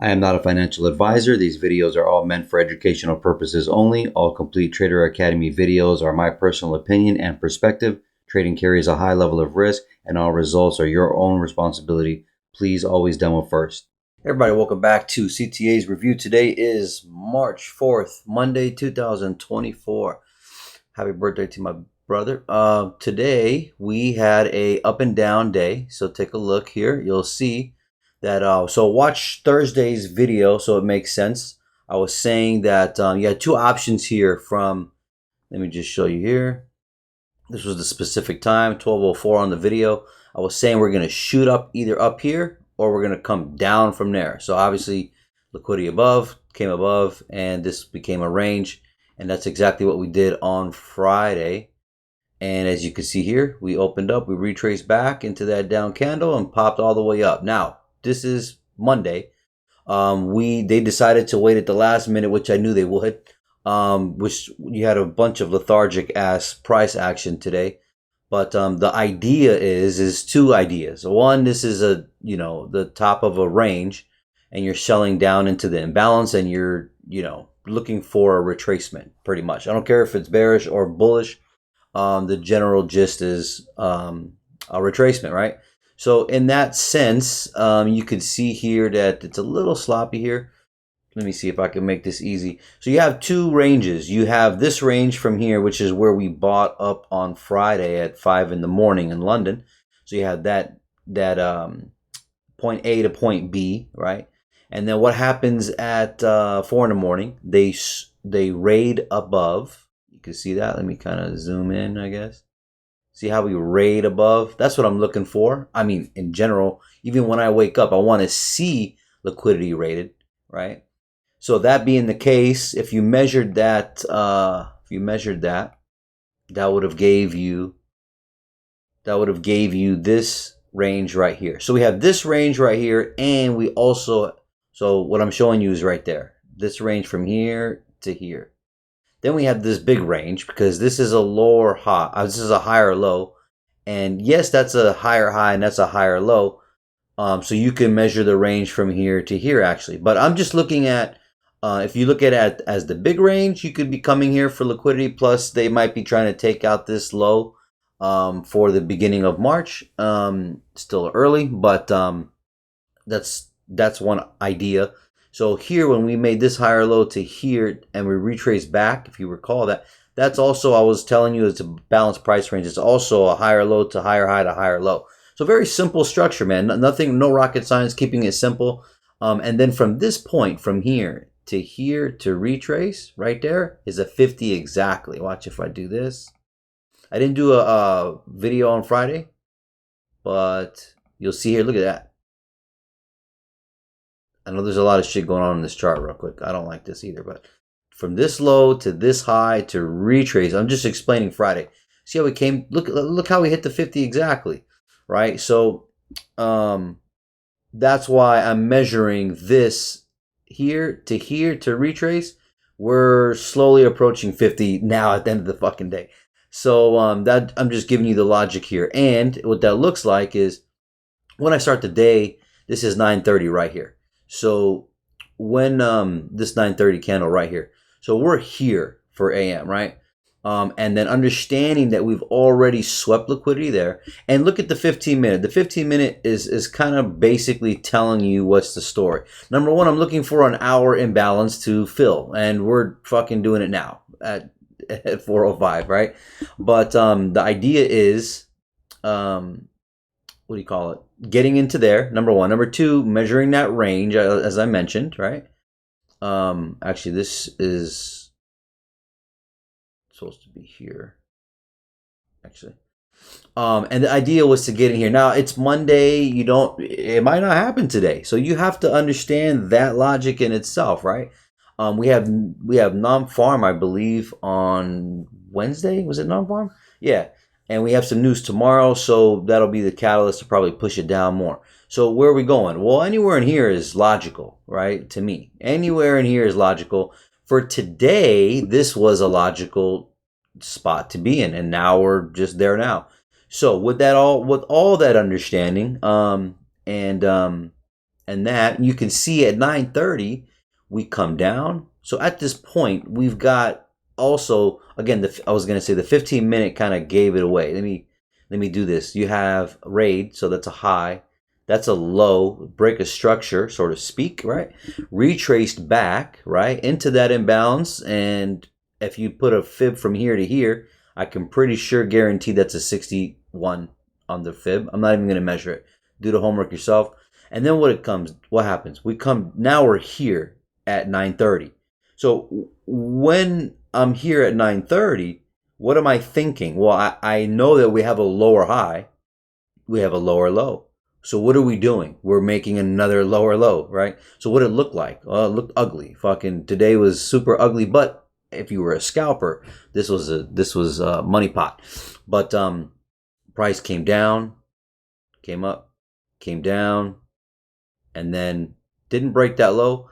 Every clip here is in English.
I am not a financial advisor. These videos are all meant for educational purposes only. All complete Trader Academy videos are my personal opinion and perspective. Trading carries a high level of risk, and all results are your own responsibility. Please always demo first. Everybody, welcome back to CTA's review. Today is March 4th, Monday, 2024. Happy birthday to my brother. Today we had a up and down day. So take a look here. You'll see that. So watch Thursday's video so it makes sense. I was saying that you had two options here from, let me just show you here. This was the specific time, 12:04 on the video. I was saying we're going to shoot up either up here or we're going to come down from there. So obviously liquidity above, came above, and this became a range. And that's exactly what we did on Friday. And as you can see here, we opened up, we retraced back into that down candle and popped all the way up. Now, this is Monday. They decided to wait at the last minute, which I knew they would. Which you had a bunch of lethargic ass price action today. But the idea is two ideas. One, this is the top of a range, and you're selling down into the imbalance, and you're looking for a retracement, pretty much. I don't care if it's bearish or bullish. The general gist is a retracement, right? So in that sense, you can see here that it's a little sloppy here. Let me see if I can make this easy. So you have two ranges. You have this range from here, which is where we bought up on Friday at 5 in the morning in London. So you have that point A to point B, right? And then what happens at 4 in the morning? They raid above. You can see that. Let me kind of zoom in, I guess. See how we raid above? That's what I'm looking for. I mean, in general, even when I wake up, I want to see liquidity rated, right? So that being the case, if you measured that, that would have gave you this range right here. So we have this range right here, and we also, so what I'm showing you is right there. This range from here to here. Then we have this big range because this is a lower high. This is a higher low, and yes, that's a higher high and that's a higher low. So you can measure the range from here to here actually. But I'm just looking at. If you look at it as the big range, you could be coming here for liquidity. Plus, they might be trying to take out this low for the beginning of March. Still early, but that's one idea. So here, when we made this higher low to here, and we retraced back, if you recall that, that's also, I was telling you, it's a balanced price range. It's also a higher low to higher high to higher low. So very simple structure, man. Nothing, no rocket science, keeping it simple. And then from this point, from here to here to retrace right there is a 50 exactly. Watch if I do this. I didn't do a video on Friday, but you'll see here. Look at that. I know there's a lot of shit going on in this chart real quick. I don't like this either, but from this low to this high to retrace, I'm just explaining Friday. See how we came? Look how we hit the 50 exactly, right? So that's why I'm measuring this here to retrace. We're slowly approaching 50 now at the end of the fucking day. So that I'm just giving you the logic here. And what that looks like is when I start the day, this is 9:30 right here. So when this 9:30 candle right here. So we're here for AM, right? And then understanding that we've already swept liquidity there. And look at the 15-minute. The 15-minute is kind of basically telling you what's the story. Number one, I'm looking for an hour imbalance to fill. And we're fucking doing it now at 4:05, right? But the idea is, what do you call it? Getting into there, number one. Number two, measuring that range, as I mentioned, right? Actually, this is supposed to be here, actually. And the idea was to get in here. Now it's Monday. It might not happen today. So you have to understand that logic in itself, right? We have non-farm, I believe, on Wednesday. Was it non-farm? Yeah. And we have some news tomorrow. So that'll be the catalyst to probably push it down more. So where are we going? Well, anywhere in here is logical, right? To me, anywhere in here is logical. For today, this was a logical spot to be in, and now we're just there now. So with all that understanding, and and that. You can see at 9:30 we come down. So at this point we've got also again I was gonna say the 15-minute kind of gave it away. Let me do this. You have raid, so that's a high. That's a low, break a structure, so to speak, right? Retraced back, right, into that imbalance. And if you put a fib from here to here, I can pretty sure guarantee that's a 61 on the fib. I'm not even going to measure it. Do the homework yourself. And then what happens? Now we're here at 9:30. So when I'm here at 9:30, what am I thinking? Well, I know that we have a lower high, we have a lower low. So what are we doing? We're making another lower low, right? So what did it look like? It looked ugly. Fucking today was super ugly. But if you were a scalper, this was a money pot. But price came down, came up, came down, and then didn't break that low.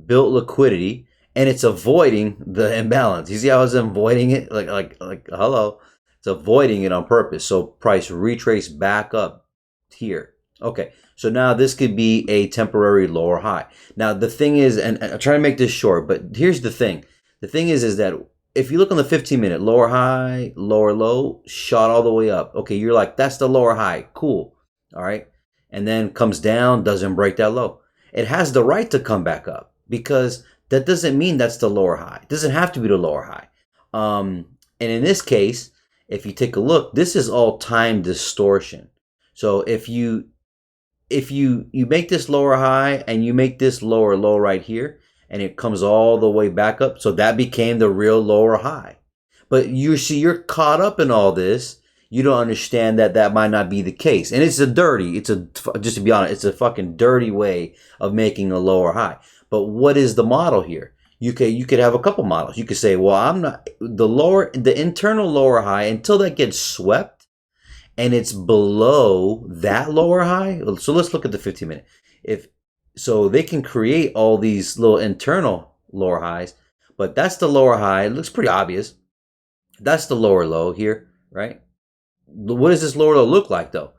Built liquidity, and it's avoiding the imbalance. You see how it's avoiding it? Like hello, it's avoiding it on purpose. So price retraced back up here. Okay, so now this could be a temporary lower high. Now the thing is, and I'm trying to make this short, but here's the thing. The thing is that if you look on the 15-minute, lower high, lower low, shot all the way up. Okay, you're like, that's the lower high. Cool. All right. And then comes down, doesn't break that low. It has the right to come back up because that doesn't mean that's the lower high. It doesn't have to be the lower high. And in this case, if you take a look, this is all time distortion. So if you make this lower high and you make this lower low right here, and it comes all the way back up, so that became the real lower high. But you see, you're caught up in all this. You don't understand that might not be the case, and just to be honest, it's a fucking dirty way of making a lower high. But what is the model here? You could have a couple models. You could say, well, I'm not the internal lower high until that gets swept and it's below that lower high. So let's look at the 15-minute. So they can create all these little internal lower highs, but that's the lower high. It looks pretty obvious. That's the lower low here, right? What does this lower low look like though?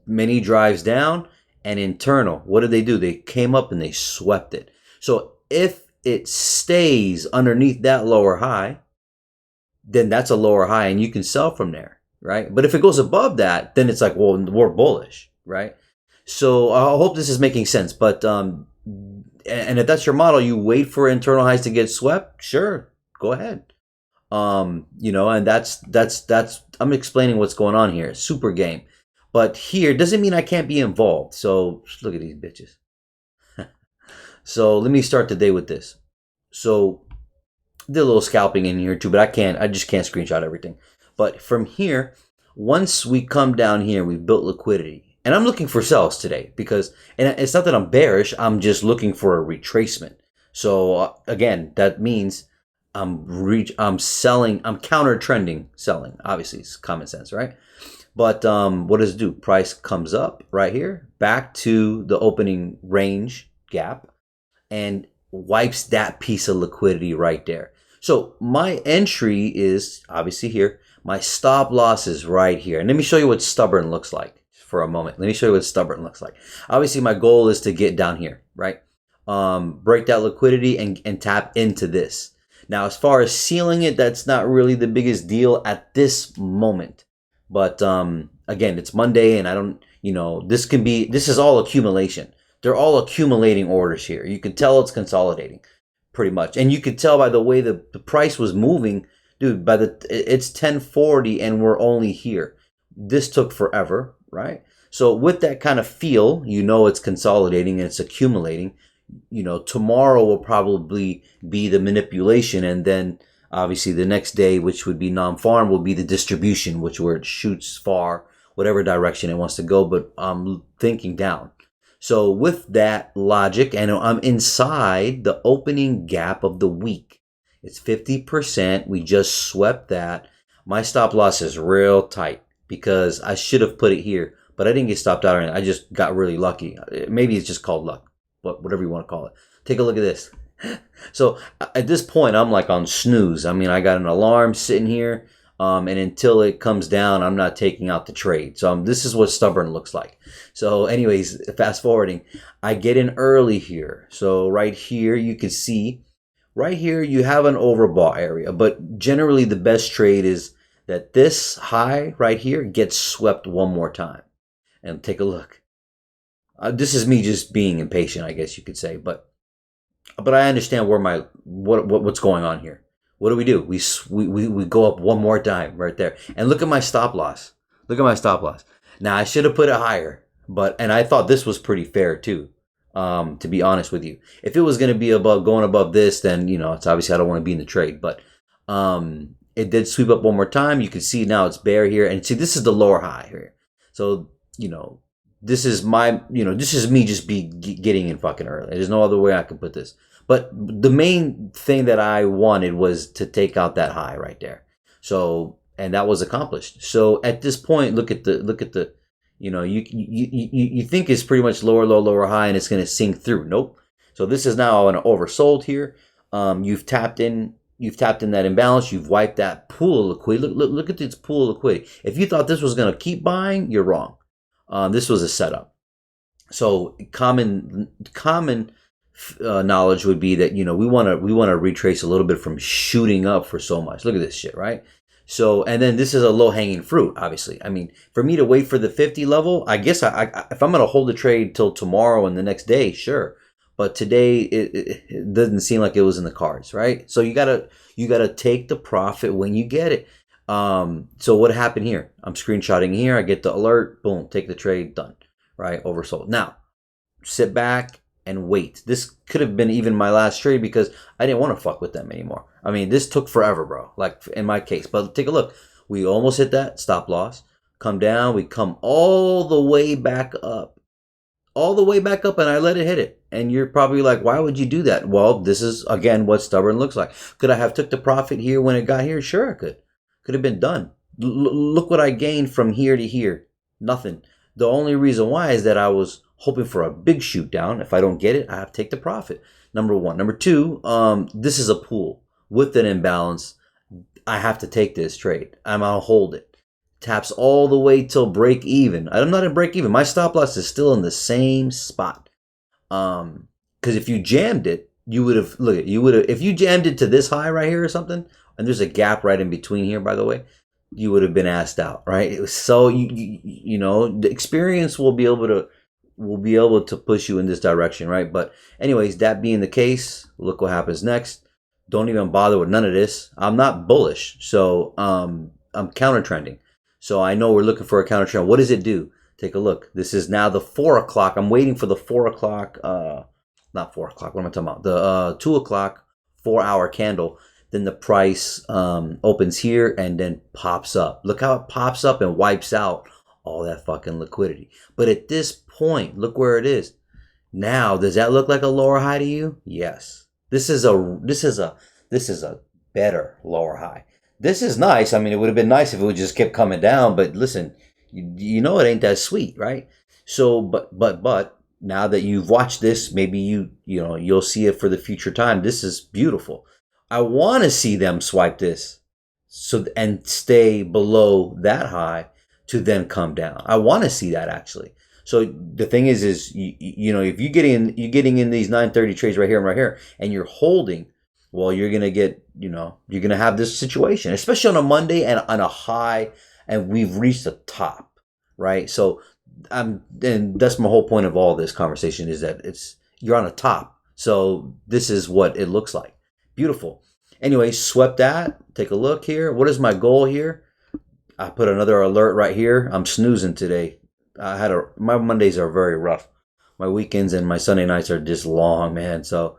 Many drives down and internal. What did they do? They came up and they swept it. So if it stays underneath that lower high, then that's a lower high and you can sell from there, right? But if it goes above that, then it's like, well, we're bullish, right? So I hope this is making sense. But and if that's your model, you wait for internal highs to get swept. Sure, go ahead. And that's I'm explaining what's going on here. Super game. But here doesn't mean I can't be involved. So look at these bitches. So let me start the day with this. So did a little scalping in here too, but I just can't screenshot everything. But from here, once we come down here, we've built liquidity. And I'm looking for sells today because, and it's not that I'm bearish, I'm just looking for a retracement. So again, that means I'm selling, I'm counter trending selling. Obviously, it's common sense, right? But what does it do? Price comes up right here, back to the opening range gap, and wipes that piece of liquidity right there. So my entry is obviously here. My stop loss is right here. And let me show you what stubborn looks like for a moment. Let me show you what stubborn looks like. Obviously, my goal is to get down here, right? Break that liquidity and tap into this. Now, as far as sealing it, that's not really the biggest deal at this moment. But again, it's Monday and I don't, this is all accumulation. They're all accumulating orders here. You can tell it's consolidating pretty much. And you could tell by the way the price was moving, dude, it's 1040 and we're only here. This took forever, right? So with that kind of feel, it's consolidating and it's accumulating. Tomorrow will probably be the manipulation, and then obviously the next day, which would be non-farm, will be the distribution, where it shoots far, whatever direction it wants to go, but I'm thinking down. So with that logic, and I'm inside the opening gap of the week. It's 50%. We just swept that. My stop loss is real tight because I should have put it here, but I didn't get stopped out or anything. I just got really lucky. Maybe it's just called luck, but whatever you want to call it. Take a look at this. So at this point, I'm like on snooze. I mean, I got an alarm sitting here. And until it comes down, I'm not taking out the trade. So this is what stubborn looks like. So anyways, fast forwarding, I get in early here. So right here, you can see right here, you have an overbought area, but generally the best trade is that this high right here gets swept one more time. And take a look. This is me just being impatient, I guess you could say, but I understand where what's going on here. What do? We go up one more time right there, and look at my stop loss. Look at my stop loss. Now I should have put it higher, and I thought this was pretty fair too. To be honest with you, if it was going to be going above this, then it's obviously I don't want to be in the trade. But it did sweep up one more time. You can see now it's bear here, and see this is the lower high here. So this is this is me just getting in fucking early. There's no other way I can put this. But the main thing that I wanted was to take out that high right there. So, and that was accomplished. So at this point, look at the, you think it's pretty much lower, low, lower, high, and it's going to sink through. Nope. So this is now an oversold here. You've tapped in that imbalance. You've wiped that pool of liquidity. Look at this pool of liquidity. If you thought this was going to keep buying, you're wrong. This was a setup. So common knowledge would be that we want to retrace a little bit from shooting up for so much. Look at this shit, right? So, and then this is a low hanging fruit, obviously. I mean, for me to wait for the 50 level, I guess if I'm going to hold the trade till tomorrow and the next day, sure. But today it doesn't seem like it was in the cards, right? So you gotta take the profit when you get it. So what happened here? I'm screenshotting here. I get the alert. Boom. Take the trade. Done. Right. Oversold. Now, sit back and wait. This could have been even my last trade because I didn't want to fuck with them anymore. I mean, this took forever, bro. Like in my case. But take a look. We almost hit that stop loss. Come down. We come all the way back up. All the way back up, and I let it hit it. And you're probably like, why would you do that? Well, this is, again, what stubborn looks like. Could I have took the profit here when it got here? Sure, I could. Could have been done. Look what I gained from here to here. Nothing. The only reason why is that I was hoping for a big shoot down. If I don't get it, I have to take the profit. Number one. Number two, this is a pool with an imbalance. I have to take this trade. I'm going to hold it. Taps all the way till break even. I'm not in break even. My stop loss is still in the same spot. Because if you jammed it, you would have, if you jammed it to this high right here or something, and there's a gap right in between here, by the way, you would have been asked out, right? It was so the experience will be able to push you in this direction, right? But anyways, that being the case, look what happens next. Don't even bother with none of this. I'm not bullish, so I'm counter trending. So I know we're looking for a counter trend. What does it do? Take a look. This is now the 4 o'clock. I'm waiting for the 4 o'clock, not 4 o'clock. What am I talking about? The 2 o'clock 4-hour candle. Then the price opens here and then pops up. Look how it pops up and wipes out all that fucking liquidity. But at this point, look where it is. Now, does that look like a lower high to you? Yes. This is a better lower high. This is nice. I mean, it would have been nice if it would just kept coming down, but listen, you know it ain't that sweet, right? So, but now that you've watched this, maybe you'll see it for the future time. This is beautiful. I want to see them swipe this and stay below that high to then come down. I want to see that actually. So the thing is if you're getting in these 930 trades right here and right here, and you're holding, well, you're gonna get, you're gonna have this situation, especially on a Monday and on a high, and we've reached the top, right? So, and that's my whole point of all this conversation is that you're on a top. So this is what it looks like. Beautiful. Anyway, swept that. Take a look here. What is my goal here? I put another alert right here. I'm snoozing today. My Mondays are very rough. My weekends and my Sunday nights are just long, man. So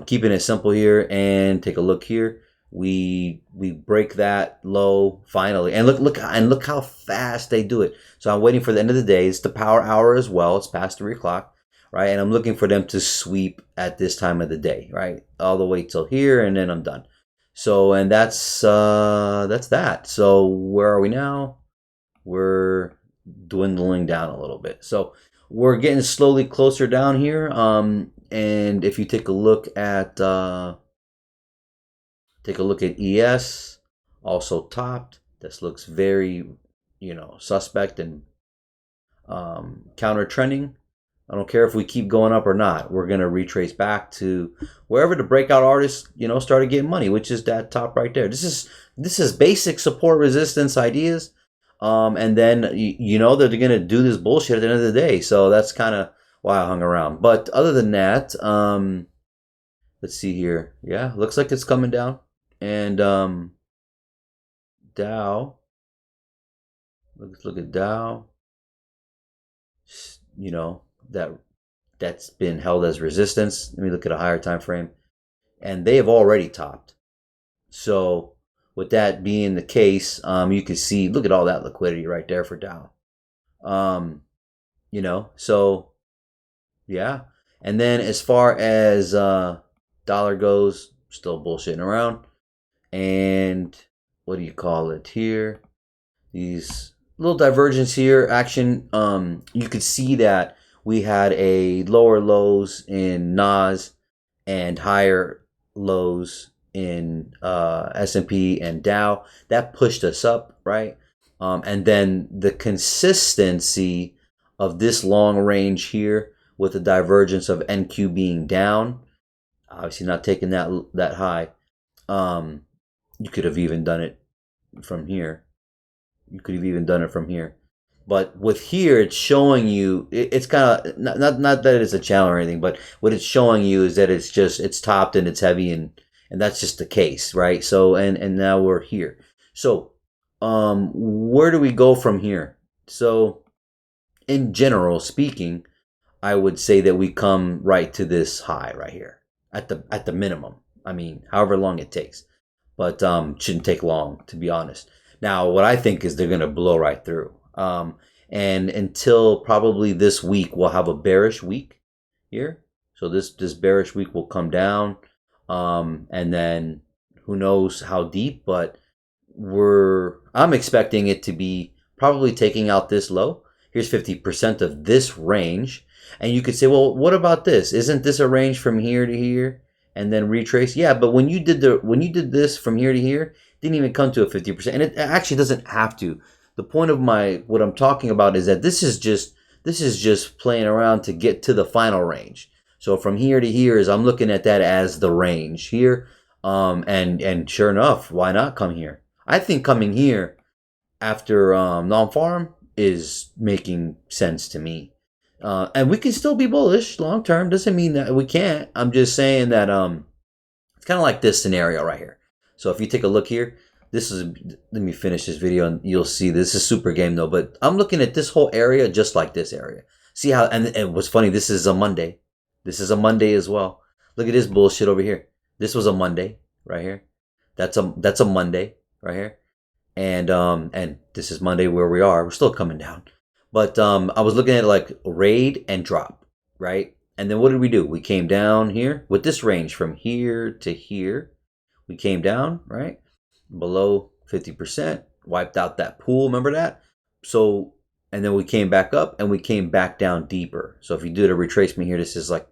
keeping it simple here, and take a look here. We break that low finally, and look how fast they do it. So I'm waiting for the end of the day. It's the power hour as well. It's past 3 o'clock, right? And I'm looking for them to sweep at this time of the day, right? All the way till here, and then I'm done. So, and that's that. So where are we now? We're dwindling down a little bit. So we're getting slowly closer down here. And if you take a look at ES, also topped. This looks very, suspect and counter trending. I don't care if we keep going up or not. We're going to retrace back to wherever the breakout artists, started getting money, which is that top right there. This is basic support resistance ideas. And then you know that they're going to do this bullshit at the end of the day. So that's kind of why I hung around. But other than that, let's see here. Yeah, looks like it's coming down. And Dow, let's look at Dow. That's been held as resistance. Let me look at a higher time frame, and they have already topped. So with that being the case, you can see, look at all that liquidity right there for Dow. So yeah. And then as far as dollar goes, still bullshitting around. And what do you call it here? These little divergence here, action. You could see that we had a lower lows in NAS and higher lows in S&P and Dow. That pushed us up, right? And then the consistency of this long range here with the divergence of NQ being down, obviously not taking that high. You could have even done it from here. But with here, it's showing you, it's kind of not that it's a challenge or anything, but what it's showing you is that it's topped and it's heavy, and that's just the case, right? So and now we're here. So where do we go from here? So in general speaking, I would say that we come right to this high right here at the minimum. I mean, however long it takes, but shouldn't take long, to be honest. Now, what I think is they're going to blow right through. And until probably this week, we'll have a bearish week here. So this bearish week will come down. And then who knows how deep, but I'm expecting it to be probably taking out this low. Here's 50% of this range. And you could say, well, what about this? Isn't this a range from here to here and then retrace? Yeah, but when you did this from here to here, didn't even come to a 50%, and it actually doesn't have to. The point of what I'm talking about is that this is just playing around to get to the final range. So from here to here I'm looking at that as the range here, and sure enough, why not come here? I think coming here after non-farm is making sense to me, and we can still be bullish long term. Doesn't mean that we can't. I'm just saying that it's kind of like this scenario right here. So if you take a look here, let me finish this video and you'll see this is super game though, but I'm looking at this whole area just like this area. See how, and what's funny, this is a Monday. This is a Monday as well. Look at this bullshit over here. This was a Monday right here. That's a Monday right here. And this is Monday where we are. We're still coming down. But I was looking at it like raid and drop, right? And then what did we do? We came down here with this range from here to here. We came down, right? Below 50%, wiped out that pool, remember that? So, and then we came back up and we came back down deeper. So if you do the retracement here, this is like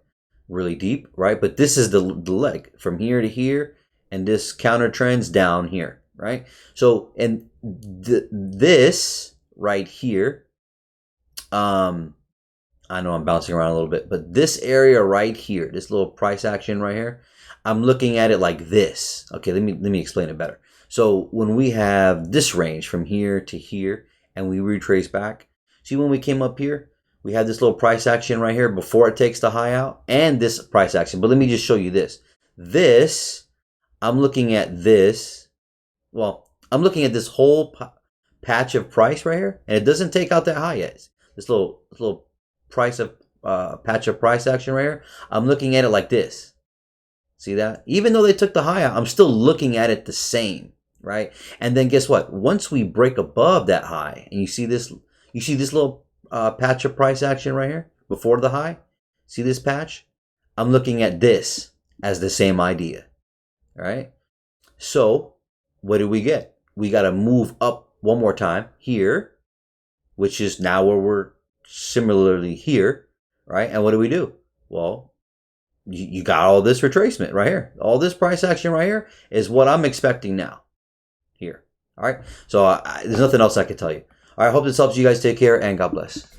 really deep, right? But this is the leg from here to here, and this counter trends down here, right? So, and this right here, I know I'm bouncing around a little bit, but this area right here, this little price action right here, I'm looking at it like this. Okay, let me explain it better. So when we have this range from here to here and we retrace back, see when we came up here, we had this little price action right here before it takes the high out, and this price action. But let me just show you this. I'm looking at this. Well, I'm looking at this whole patch of price right here, and it doesn't take out that high yet. This little price of patch of price action right here. I'm looking at it like this. See that? Even though they took the high out, I'm still looking at it the same, right? And then guess what? Once we break above that high, and you see this little patch of price action right here before the high. See this patch? I'm looking at this as the same idea, right? So what do we get? We got to move up one more time here, which is now where we're similarly here, right? And what do? Well, you got all this retracement right here. All this price action right here is what I'm expecting now. Here. All right. So there's nothing else I can tell you. All right. Hope this helps you guys. Take care and God bless.